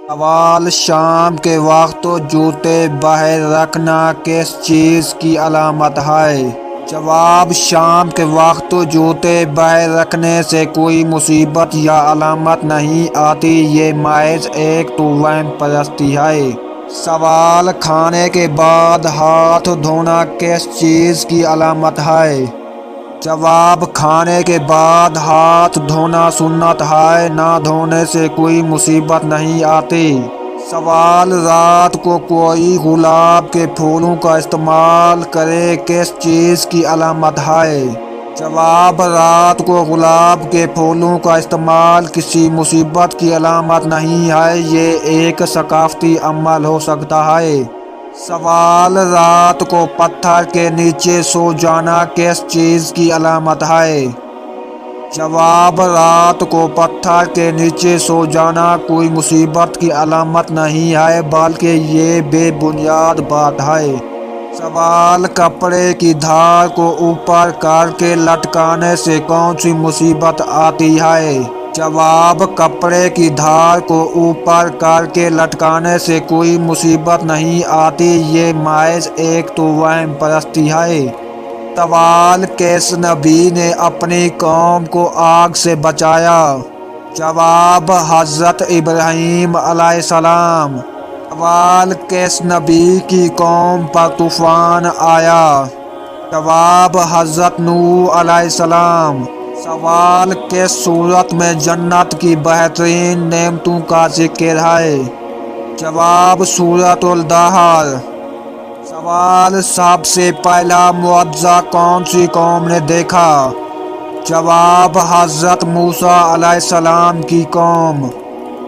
سوال: شام کے وقت جوتے باہر رکھنا کس چیز کی علامت ہے؟ جواب: شام کے وقت جوتے باہر رکھنے سے کوئی مصیبت یا علامت نہیں آتی، یہ محض ایک توہم پرستی ہے۔ سوال: کھانے کے بعد ہاتھ دھونا کس چیز کی علامت ہے؟ جواب: کھانے کے بعد ہاتھ دھونا سنت ہے، نہ دھونے سے کوئی مصیبت نہیں آتی۔ سوال: رات کو کوئی گلاب کے پھولوں کا استعمال کرے کس چیز کی علامت ہے؟ جواب: رات کو گلاب کے پھولوں کا استعمال کسی مصیبت کی علامت نہیں ہے، یہ ایک ثقافتی عمل ہو سکتا ہے۔ سوال: رات کو پتھر کے نیچے سو جانا کس چیز کی علامت ہے؟ جواب: رات کو پتھر کے نیچے سو جانا کوئی مصیبت کی علامت نہیں ہے، بلکہ یہ بے بنیاد بات ہے۔ سوال: کپڑے کی دھار کو اوپر کر کے لٹکانے سے کون سی مصیبت آتی ہے؟ جواب: کپڑے کی دھار کو اوپر کر کے لٹکانے سے کوئی مصیبت نہیں آتی، یہ محض ایک توہم پرستی ہے۔ سوال: کس نبی نے اپنی قوم کو آگ سے بچایا؟ جواب: حضرت ابراہیم علیہ السلام۔ سوال: کس نبی کی قوم پر طوفان آیا؟ جواب: حضرت نوح علیہ السلام۔ سوال: کس سورت میں جنت کی بہترین نعمتوں کا ذکر ہے؟ جواب: سورۃ الدہر۔ سوال: سب سے پہلا معجزہ کون سی قوم نے دیکھا؟ جواب: حضرت موسیٰ علیہ السلام کی قوم۔